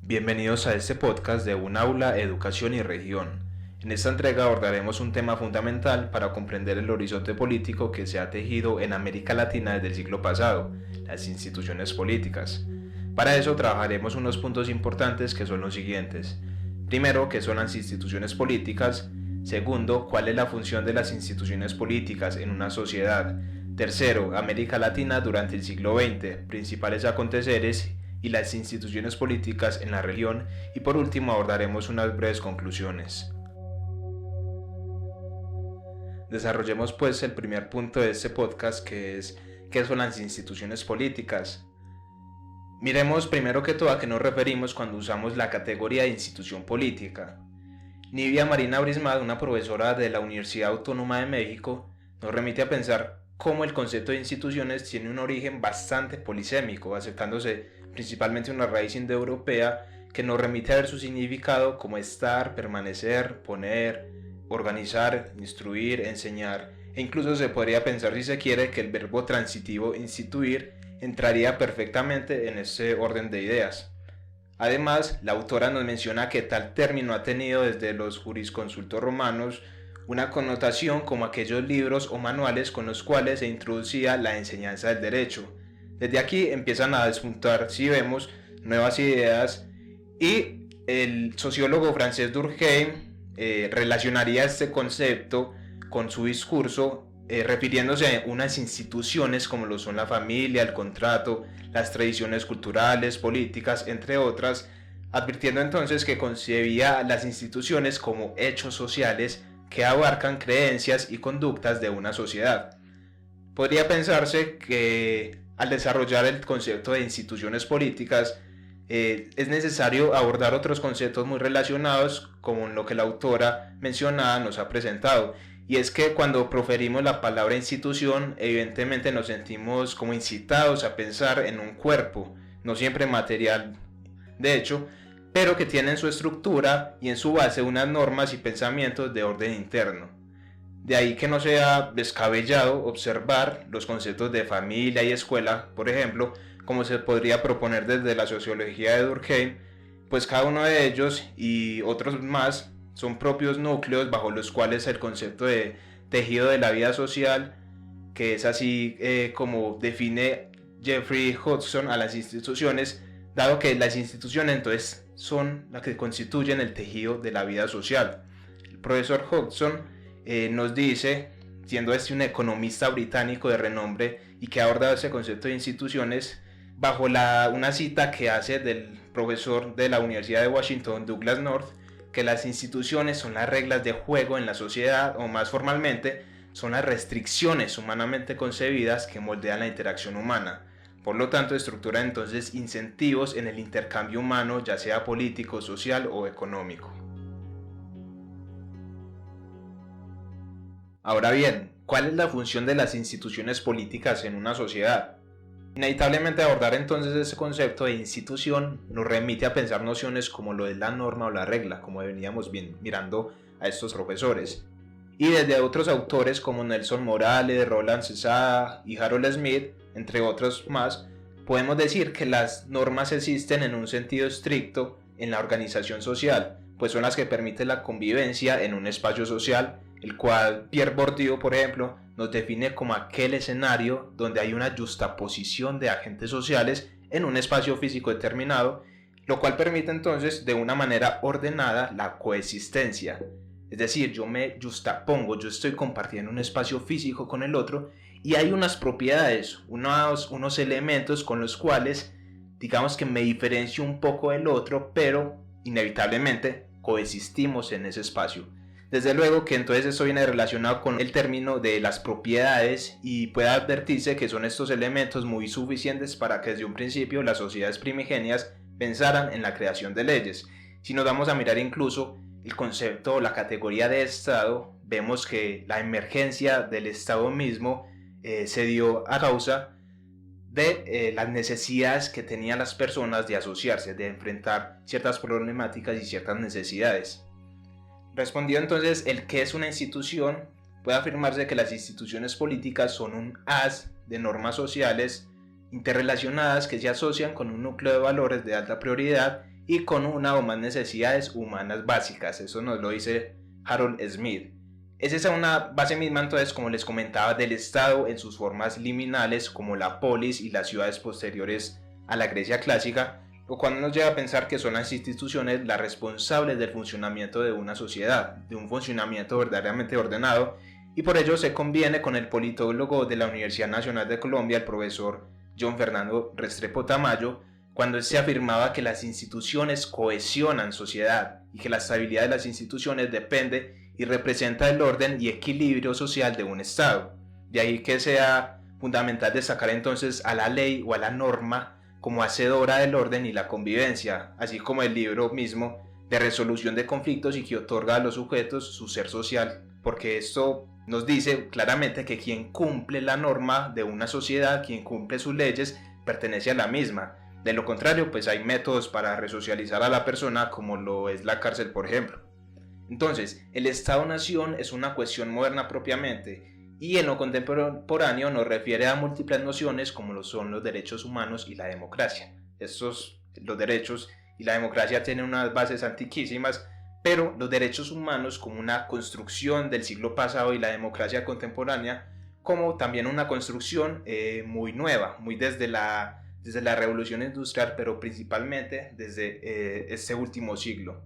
Bienvenidos a este podcast de Un Aula, Educación y Región. En esta entrega abordaremos un tema fundamental para comprender el horizonte político que se ha tejido en América Latina desde el siglo pasado, las instituciones políticas. Para eso trabajaremos unos puntos importantes que son los siguientes. Primero, ¿qué son las instituciones políticas? Segundo, ¿cuál es la función de las instituciones políticas en una sociedad? Tercero, América Latina durante el siglo XX, principales aconteceres y las instituciones políticas en la región, y por último abordaremos unas breves conclusiones. Desarrollemos pues el primer punto de este podcast, que es ¿qué son las instituciones políticas? Miremos primero que todo a qué nos referimos cuando usamos la categoría de institución política. Nivia Marina Brismad, una profesora de la Universidad Autónoma de México, nos remite a pensar cómo el concepto de instituciones tiene un origen bastante polisémico, acercándose principalmente a una raíz indoeuropea que nos remite a ver su significado como estar, permanecer, poner, organizar, instruir, enseñar, e incluso se podría pensar, si se quiere, que el verbo transitivo instituir entraría perfectamente en ese orden de ideas. Además, la autora nos menciona que tal término ha tenido desde los jurisconsultos romanos una connotación como aquellos libros o manuales con los cuales se introducía la enseñanza del derecho. Desde aquí empiezan a despuntar, si vemos, nuevas ideas, y el sociólogo francés Durkheim relacionaría este concepto con su discurso, refiriéndose a unas instituciones como lo son la familia, el contrato, las tradiciones culturales, políticas, entre otras, advirtiendo entonces que concebía las instituciones como hechos sociales que abarcan creencias y conductas de una sociedad. Podría pensarse que al desarrollar el concepto de instituciones políticas es necesario abordar otros conceptos muy relacionados, como lo que la autora mencionada nos ha presentado, y es que cuando proferimos la palabra institución, evidentemente nos sentimos como incitados a pensar en un cuerpo, no siempre material, de hecho, pero que tiene en su estructura y en su base unas normas y pensamientos de orden interno. De ahí que no sea descabellado observar los conceptos de familia y escuela, por ejemplo, como se podría proponer desde la sociología de Durkheim, pues cada uno de ellos y otros más son propios núcleos bajo los cuales el concepto de tejido de la vida social, que es así como define Jeffrey Hodgson a las instituciones, dado que las instituciones entonces son las que constituyen el tejido de la vida social. El profesor Hodgson nos dice, siendo un economista británico de renombre y que ha abordado ese concepto de instituciones, bajo una cita que hace del profesor de la Universidad de Washington, Douglas North, que las instituciones son las reglas de juego en la sociedad, o más formalmente, son las restricciones humanamente concebidas que moldean la interacción humana. Por lo tanto, estructuran entonces incentivos en el intercambio humano, ya sea político, social o económico. Ahora bien, ¿cuál es la función de las instituciones políticas en una sociedad? Inevitablemente abordar entonces ese concepto de institución nos remite a pensar nociones como lo de la norma o la regla, como veníamos mirando a estos profesores. Y desde otros autores como Nelson Morales, Roland Cesada y Harold Smith, entre otros más, podemos decir que las normas existen en un sentido estricto en la organización social, pues son las que permiten la convivencia en un espacio social, el cual Pierre Bourdieu, por ejemplo, nos define como aquel escenario donde hay una justaposición de agentes sociales en un espacio físico determinado, lo cual permite entonces de una manera ordenada la coexistencia. Es decir, yo me justapongo, yo estoy compartiendo un espacio físico con el otro y hay unas propiedades, unos elementos con los cuales digamos que me diferencio un poco del otro, pero inevitablemente coexistimos en ese espacio. Desde luego que entonces esto viene relacionado con el término de las propiedades y puede advertirse que son estos elementos muy suficientes para que desde un principio las sociedades primigenias pensaran en la creación de leyes. Si nos vamos a mirar incluso el concepto o la categoría de Estado, vemos que la emergencia del Estado mismo se dio a causa de las necesidades que tenían las personas de asociarse, de enfrentar ciertas problemáticas y ciertas necesidades. Respondido entonces el qué es una institución, puede afirmarse que las instituciones políticas son un haz de normas sociales interrelacionadas que se asocian con un núcleo de valores de alta prioridad y con una o más necesidades humanas básicas. Eso nos lo dice Harold Smith. Es esa una base misma, entonces, como les comentaba, del Estado en sus formas liminales, como la polis y las ciudades posteriores a la Grecia clásica, lo cual nos lleva a pensar que son las instituciones las responsables del funcionamiento de una sociedad, de un funcionamiento verdaderamente ordenado, y por ello se conviene con el politólogo de la Universidad Nacional de Colombia, el profesor John Fernando Restrepo Tamayo, cuando él se afirmaba que las instituciones cohesionan sociedad y que la estabilidad de las instituciones depende y representa el orden y equilibrio social de un Estado. De ahí que sea fundamental destacar entonces a la ley o a la norma como hacedora del orden y la convivencia, así como el libro mismo de resolución de conflictos y que otorga a los sujetos su ser social, porque esto nos dice claramente que quien cumple la norma de una sociedad, quien cumple sus leyes, pertenece a la misma. De lo contrario, pues hay métodos para resocializar a la persona, como lo es la cárcel, por ejemplo. Entonces, el Estado-Nación es una cuestión moderna propiamente, y en lo contemporáneo nos refiere a múltiples nociones como lo son los derechos humanos y la democracia. Los derechos y la democracia tienen unas bases antiquísimas, pero los derechos humanos como una construcción del siglo pasado y la democracia contemporánea como también una construcción muy nueva, muy desde la revolución industrial, pero principalmente desde este último siglo.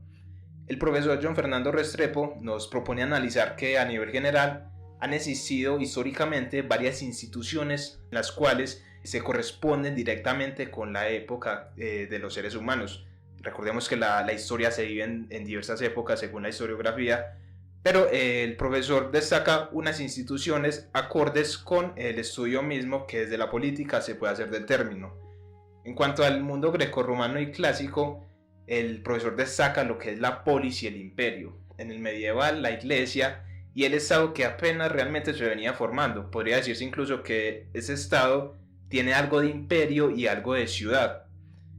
El profesor John Fernando Restrepo nos propone analizar que a nivel general han existido históricamente varias instituciones en las cuales se corresponden directamente con la época de los seres humanos. Recordemos que la historia se vive en diversas épocas según la historiografía, pero el profesor destaca unas instituciones acordes con el estudio mismo que desde la política se puede hacer del término. En cuanto al mundo grecorromano y clásico, el profesor destaca lo que es la polis y el imperio. En el medieval, la iglesia y el Estado que apenas realmente se venía formando. Podría decirse incluso que ese Estado tiene algo de imperio y algo de ciudad.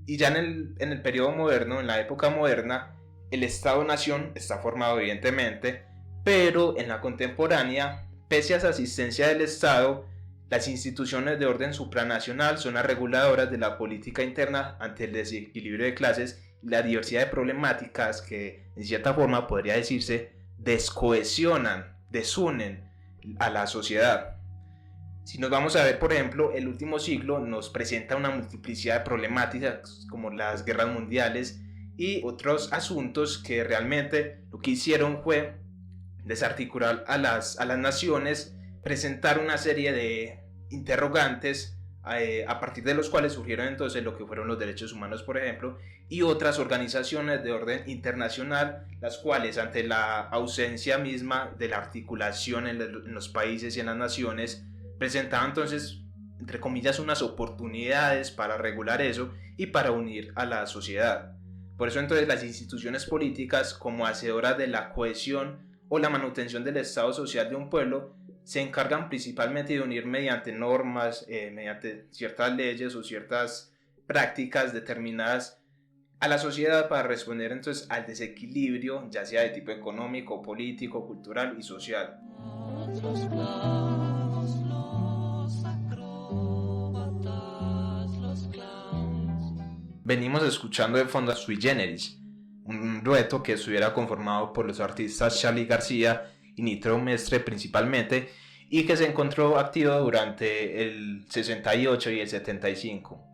Y ya en el periodo moderno, en la época moderna, el Estado-Nación está formado evidentemente, pero en la contemporánea, pese a esa asistencia del Estado, las instituciones de orden supranacional son las reguladoras de la política interna ante el desequilibrio de clases y la diversidad de problemáticas que, en cierta forma, podría decirse, descohesionan, desunen a la sociedad. Si nos vamos a ver, por ejemplo, el último siglo nos presenta una multiplicidad de problemáticas como las guerras mundiales y otros asuntos que realmente lo que hicieron fue desarticular a las naciones, presentar una serie de interrogantes a partir de los cuales surgieron entonces lo que fueron los derechos humanos, por ejemplo, y otras organizaciones de orden internacional, las cuales ante la ausencia misma de la articulación en los países y en las naciones, presentaban entonces, entre comillas, unas oportunidades para regular eso y para unir a la sociedad. Por eso entonces las instituciones políticas, como hacedoras de la cohesión o la manutención del estado social de un pueblo, se encargan principalmente de unir mediante normas, mediante ciertas leyes o ciertas prácticas determinadas a la sociedad para responder entonces al desequilibrio, ya sea de tipo económico, político, cultural y social. Venimos escuchando de fondo a Sui Generis, un dueto que estuviera conformado por los artistas Charly García y Nitro Mestre principalmente, y que se encontró activo durante el 68 y el 75.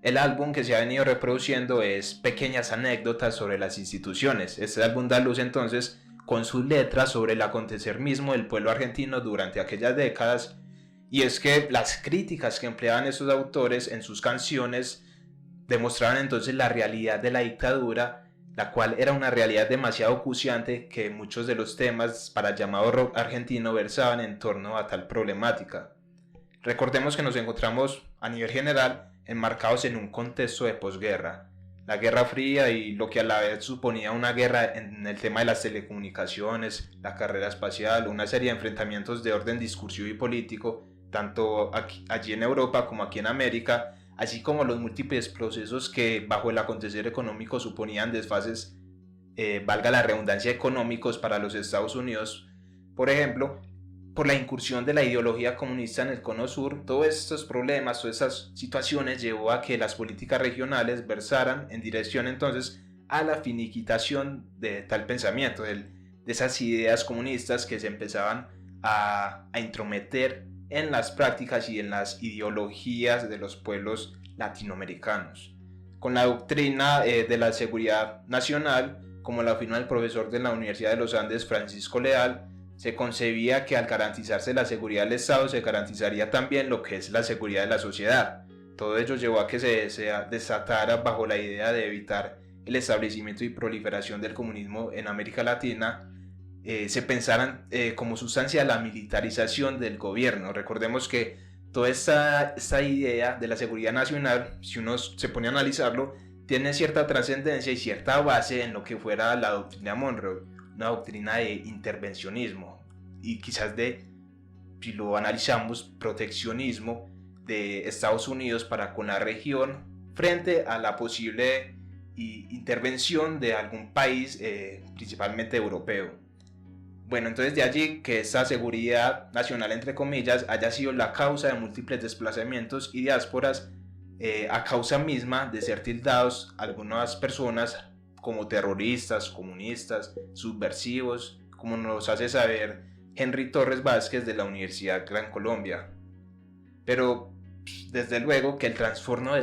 El álbum que se ha venido reproduciendo es Pequeñas anécdotas sobre las instituciones. Este álbum da luz entonces con sus letras sobre el acontecer mismo del pueblo argentino durante aquellas décadas, y es que las críticas que empleaban esos autores en sus canciones demostraban entonces la realidad de la dictadura, la cual era una realidad demasiado acuciante que muchos de los temas para el llamado rock argentino versaban en torno a tal problemática. Recordemos que nos encontramos a nivel general enmarcados en un contexto de posguerra, la Guerra Fría y lo que a la vez suponía una guerra en el tema de las telecomunicaciones, la carrera espacial, una serie de enfrentamientos de orden discursivo y político, tanto allí en Europa como aquí en América, así como los múltiples procesos que bajo el acontecer económico suponían desfases, valga la redundancia, económicos para los Estados Unidos. Por ejemplo, por la incursión de la ideología comunista en el Cono Sur, todos estos problemas, todas estas situaciones llevó a que las políticas regionales versaran en dirección entonces a la finiquitación de tal pensamiento, de esas ideas comunistas que se empezaban a intrometer en las prácticas y en las ideologías de los pueblos latinoamericanos. Con la doctrina de la seguridad nacional, como la afirma el profesor de la Universidad de los Andes, Francisco Leal, se concebía que al garantizarse la seguridad del Estado se garantizaría también lo que es la seguridad de la sociedad. Todo ello llevó a que se desatara bajo la idea de evitar el establecimiento y proliferación del comunismo en América Latina, se pensaran como sustancia la militarización del gobierno. Recordemos que toda esta idea de la seguridad nacional, si uno se pone a analizarlo, tiene cierta trascendencia y cierta base en lo que fuera la doctrina Monroe, una doctrina de intervencionismo y quizás de, si lo analizamos, proteccionismo de Estados Unidos para con la región frente a la posible intervención de algún país, principalmente europeo. Bueno, entonces de allí que esta seguridad nacional, entre comillas, haya sido la causa de múltiples desplazamientos y diásporas, a causa misma de ser tildados algunas personas como terroristas, comunistas, subversivos, como nos hace saber Henry Torres Vázquez de la Universidad Gran Colombia. Pero desde luego que el trasfondo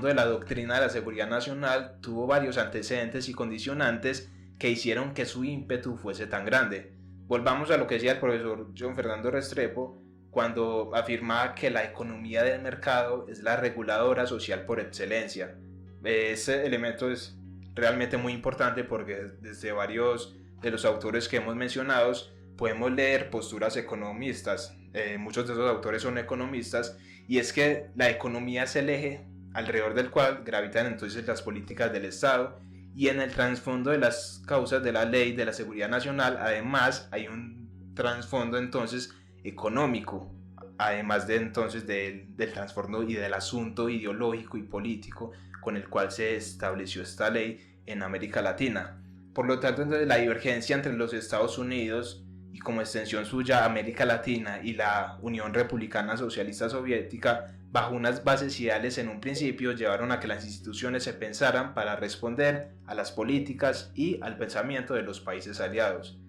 de la doctrina de la seguridad nacional tuvo varios antecedentes y condicionantes que hicieron que su ímpetu fuese tan grande. Volvamos a lo que decía el profesor John Fernando Restrepo cuando afirmaba que la economía del mercado es la reguladora social por excelencia. Ese elemento es realmente muy importante porque desde varios de los autores que hemos mencionado podemos leer posturas economistas. Muchos de esos autores son economistas, y es que la economía es el eje alrededor del cual gravitan entonces las políticas del Estado, y en el trasfondo de las causas de la ley de la seguridad nacional además hay un trasfondo entonces económico, además de entonces del trasfondo y del asunto ideológico y político con el cual se estableció esta ley en América Latina. Por lo tanto, entonces, la divergencia entre los Estados Unidos y como extensión suya América Latina y la Unión Republicana Socialista Soviética, bajo unas bases ideales en un principio, llevaron a que las instituciones se pensaran para responder a las políticas y al pensamiento de los países aliados.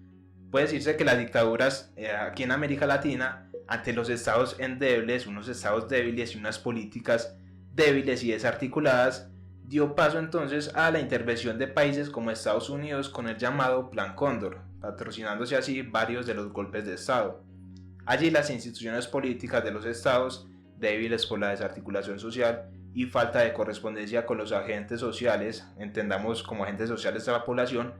Puede decirse que las dictaduras aquí en América Latina, ante los estados endebles, unos estados débiles y unas políticas débiles y desarticuladas, dio paso entonces a la intervención de países como Estados Unidos con el llamado Plan Cóndor, patrocinándose así varios de los golpes de Estado. Allí las instituciones políticas de los estados, débiles por la desarticulación social y falta de correspondencia con los agentes sociales, entendamos como agentes sociales de la población,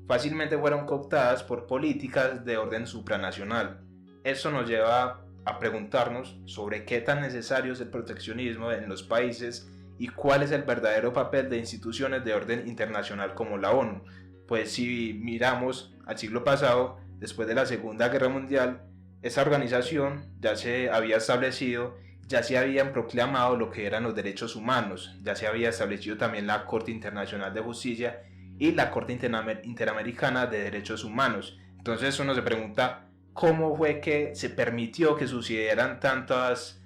fácilmente fueron cooptadas por políticas de orden supranacional. Esto nos lleva a preguntarnos sobre qué tan necesario es el proteccionismo en los países y cuál es el verdadero papel de instituciones de orden internacional como la ONU. Pues si miramos al siglo pasado, después de la Segunda Guerra Mundial, esa organización ya se había establecido, ya se habían proclamado lo que eran los derechos humanos, ya se había establecido también la Corte Internacional de Justicia y la Corte Interamericana de Derechos Humanos. Entonces uno se pregunta cómo fue que se permitió que sucedieran tantos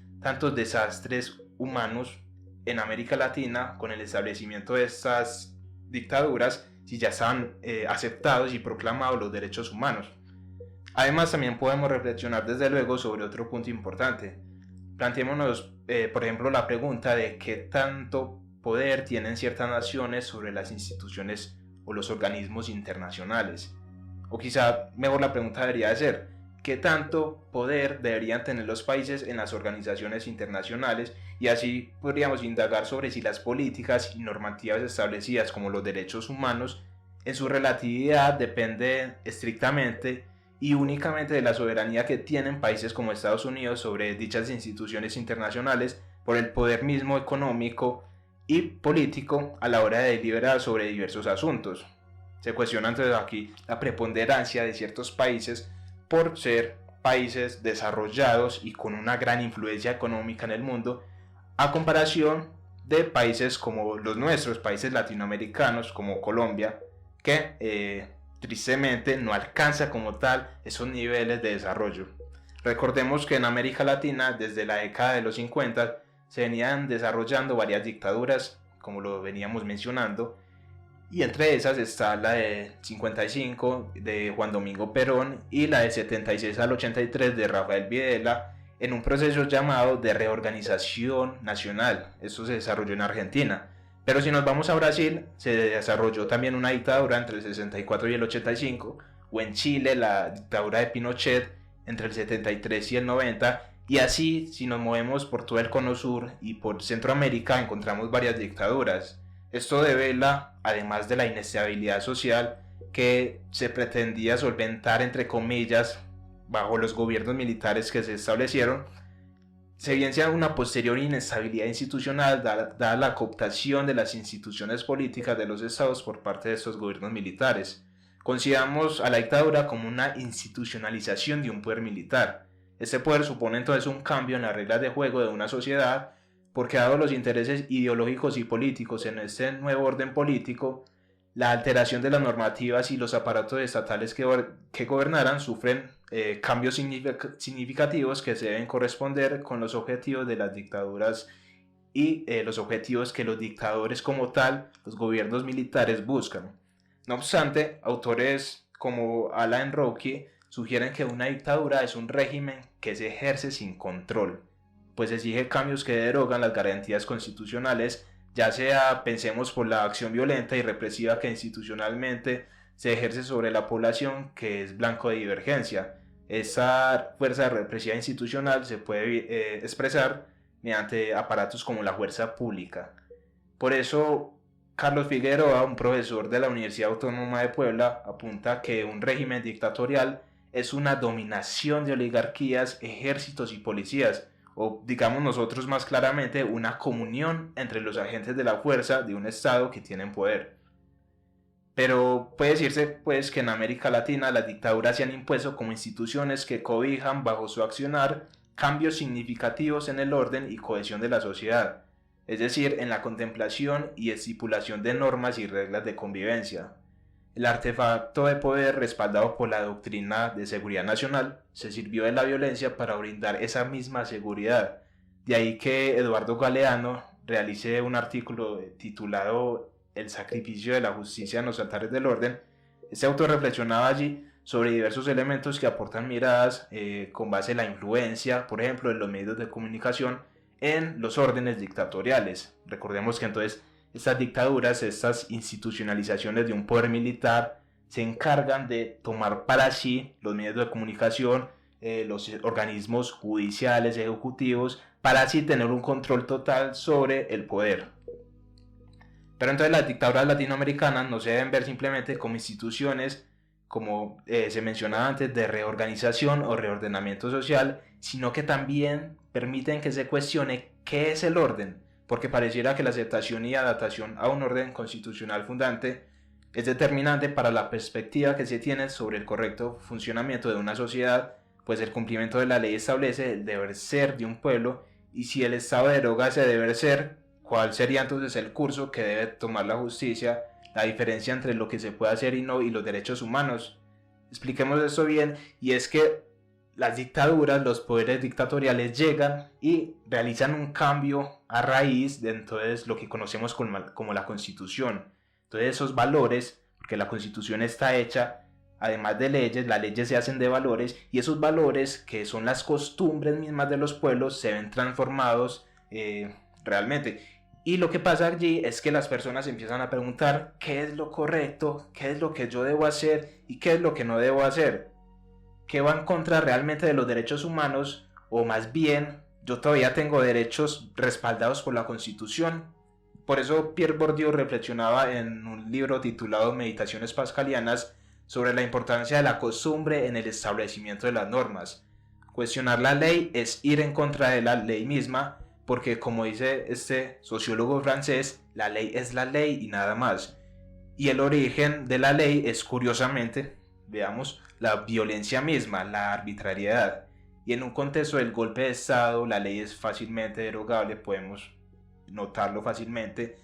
desastres humanos en América Latina con el establecimiento de estas dictaduras, si ya estaban aceptados y proclamados los derechos humanos. Además, también podemos reflexionar desde luego sobre otro punto importante. Planteémonos, por ejemplo, la pregunta de qué tanto poder tienen ciertas naciones sobre las instituciones o los organismos internacionales. O quizá mejor la pregunta debería de ser, ¿qué tanto poder deberían tener los países en las organizaciones internacionales? Y así podríamos indagar sobre si las políticas y normativas establecidas como los derechos humanos en su relatividad dependen estrictamente y únicamente de la soberanía que tienen países como Estados Unidos sobre dichas instituciones internacionales por el poder mismo económico y político a la hora de deliberar sobre diversos asuntos. Se cuestiona entonces aquí la preponderancia de ciertos países por ser países desarrollados y con una gran influencia económica en el mundo, a comparación de países como los nuestros, países latinoamericanos como Colombia, que tristemente no alcanza como tal esos niveles de desarrollo. Recordemos que en América Latina desde la década de los 50 se venían desarrollando varias dictaduras, como lo veníamos mencionando, y entre esas está la de 55 de Juan Domingo Perón y la de 76 al 83 de Rafael Videla, en un proceso llamado de reorganización nacional. Esto se desarrolló en Argentina. Pero si nos vamos a Brasil, se desarrolló también una dictadura entre el 64 y el 85, o en Chile la dictadura de Pinochet entre el 73 y el 90, y así si nos movemos por todo el cono sur y por Centroamérica encontramos varias dictaduras. Esto devela, además de la inestabilidad social que se pretendía solventar entre comillas bajo los gobiernos militares que se establecieron, se evidencia una posterior inestabilidad institucional dada la cooptación de las instituciones políticas de los estados por parte de estos gobiernos militares. Consideramos a la dictadura como una institucionalización de un poder militar. Este poder supone entonces un cambio en las reglas de juego de una sociedad, porque dado los intereses ideológicos y políticos en este nuevo orden político, la alteración de las normativas y los aparatos estatales que gobernaran sufren cambios significativos que se deben corresponder con los objetivos de las dictaduras y los objetivos que los dictadores como tal, los gobiernos militares buscan. No obstante, autores como Alain Roque sugieren que una dictadura es un régimen que se ejerce sin control, pues exige cambios que derogan las garantías constitucionales, ya sea pensemos por la acción violenta y represiva que institucionalmente se ejerce sobre la población, que es blanco de divergencia. Esa fuerza represiva institucional se puede expresar mediante aparatos como la fuerza pública. Por eso, Carlos Figueroa, un profesor de la Universidad Autónoma de Puebla, apunta que un régimen dictatorial es una dominación de oligarquías, ejércitos y policías, o digamos nosotros más claramente, una comunión entre los agentes de la fuerza de un Estado que tienen poder. Pero puede decirse pues que en América Latina las dictaduras se han impuesto como instituciones que cobijan bajo su accionar cambios significativos en el orden y cohesión de la sociedad, es decir, en la contemplación y estipulación de normas y reglas de convivencia. El artefacto de poder, respaldado por la doctrina de seguridad nacional, se sirvió de la violencia para brindar esa misma seguridad. De ahí que Eduardo Galeano realice un artículo titulado El sacrificio de la justicia en los altares del orden. Este autor reflexionaba allí sobre diversos elementos que aportan miradas con base en la influencia, por ejemplo, de los medios de comunicación en los órdenes dictatoriales. Recordemos que entonces estas dictaduras, estas institucionalizaciones de un poder militar, se encargan de tomar para sí los medios de comunicación, los organismos judiciales, ejecutivos, para así tener un control total sobre el poder. Pero entonces las dictaduras latinoamericanas no se deben ver simplemente como instituciones, como se mencionaba antes, de reorganización o reordenamiento social, sino que también permiten que se cuestione qué es el orden, porque pareciera que la aceptación y adaptación a un orden constitucional fundante es determinante para la perspectiva que se tiene sobre el correcto funcionamiento de una sociedad, pues el cumplimiento de la ley establece el deber ser de un pueblo, y si el Estado deroga ese deber ser, ¿cuál sería entonces el curso que debe tomar la justicia, la diferencia entre lo que se puede hacer y no y los derechos humanos? Expliquemos esto bien, y es que las dictaduras, los poderes dictatoriales llegan y realizan un cambio a raíz de entonces lo que conocemos como la Constitución. Entonces esos valores, porque la Constitución está hecha, además de leyes, las leyes se hacen de valores, y esos valores, que son las costumbres mismas de los pueblos, se ven transformados realmente. Y lo que pasa allí es que las personas empiezan a preguntar qué es lo correcto, qué es lo que yo debo hacer y qué es lo que no debo hacer. ¿Qué va en contra realmente de los derechos humanos? O más bien, yo todavía tengo derechos respaldados por la Constitución. Por eso Pierre Bourdieu reflexionaba en un libro titulado Meditaciones Pascalianas sobre la importancia de la costumbre en el establecimiento de las normas. Cuestionar la ley es ir en contra de la ley misma, porque como dice este sociólogo francés, la ley es la ley y nada más. Y el origen de la ley es, curiosamente, veamos, la violencia misma, la arbitrariedad. Y en un contexto del golpe de Estado, la ley es fácilmente derogable, podemos notarlo fácilmente.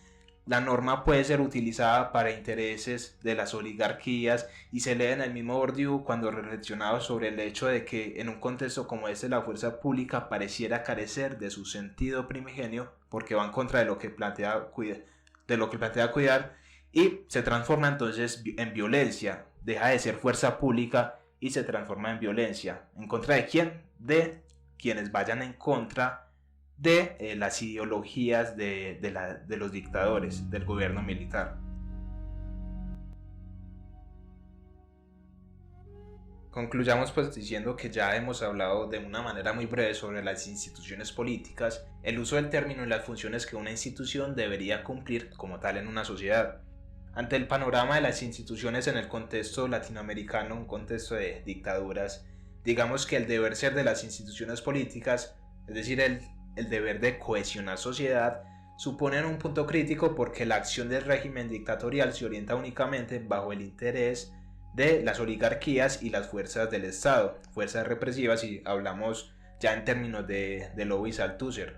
La norma puede ser utilizada para intereses de las oligarquías, y se lee en el mismo Bourdieu cuando reflexionaba sobre el hecho de que en un contexto como este la fuerza pública pareciera carecer de su sentido primigenio, porque va en contra de lo que plantea cuidar, y se transforma entonces en violencia, deja de ser fuerza pública y se transforma en violencia. ¿En contra de quién? De quienes vayan en contra de las ideologías de los dictadores, del gobierno militar. Concluyamos pues diciendo que ya hemos hablado de una manera muy breve sobre las instituciones políticas, el uso del término y las funciones que una institución debería cumplir como tal en una sociedad. Ante el panorama de las instituciones en el contexto latinoamericano, un contexto de dictaduras, digamos que el deber ser de las instituciones políticas, es decir, el deber de cohesionar sociedad, suponen un punto crítico porque la acción del régimen dictatorial se orienta únicamente bajo el interés de las oligarquías y las fuerzas del Estado, fuerzas represivas si hablamos ya en términos de Lovis Althusser.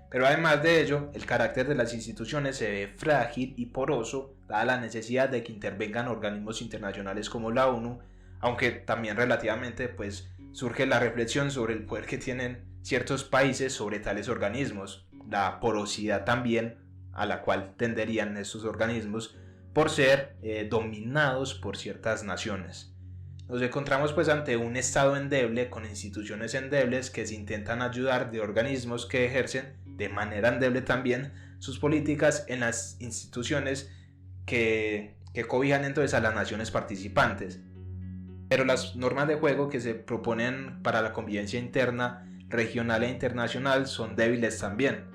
Pero además de ello, el carácter de las instituciones se ve frágil y poroso, dada la necesidad de que intervengan organismos internacionales como la ONU, aunque también relativamente pues surge la reflexión sobre el poder que tienen ciertos países sobre tales organismos, la porosidad también a la cual tenderían estos organismos por ser dominados por ciertas naciones. Nos encontramos pues ante un estado endeble con instituciones endebles que se intentan ayudar de organismos que ejercen de manera endeble también sus políticas en las instituciones que cobijan entonces a las naciones participantes. Pero las normas de juego que se proponen para la convivencia interna, regional e internacional son débiles también.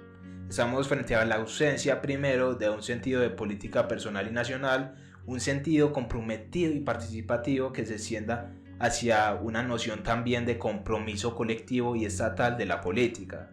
Estamos frente a la ausencia primero de un sentido de política personal y nacional, un sentido comprometido y participativo que se extienda hacia una noción también de compromiso colectivo y estatal de la política.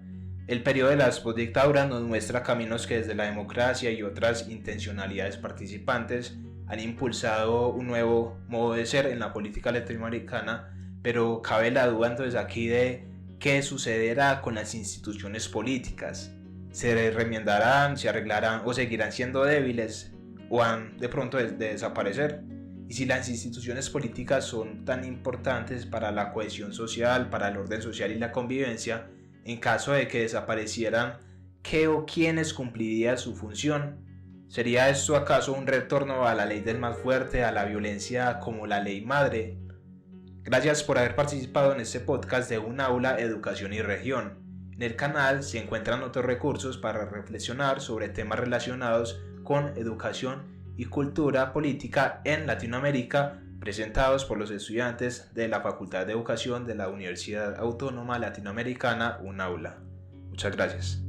El periodo de las postdictaduras nos muestra caminos que desde la democracia y otras intencionalidades participantes han impulsado un nuevo modo de ser en la política latinoamericana, pero cabe la duda entonces aquí de qué sucederá con las instituciones políticas. ¿Se remiendarán, se arreglarán o seguirán siendo débiles o han de pronto de desaparecer? Y si las instituciones políticas son tan importantes para la cohesión social, para el orden social y la convivencia, en caso de que desaparecieran, ¿qué o quiénes cumplirían su función? ¿Sería esto acaso un retorno a la ley del más fuerte, a la violencia como la ley madre? Gracias por haber participado en este podcast de Un Aula, Educación y Región. En el canal se encuentran otros recursos para reflexionar sobre temas relacionados con educación y cultura política en Latinoamérica, presentados por los estudiantes de la Facultad de Educación de la Universidad Autónoma Latinoamericana, Un Aula. Muchas gracias.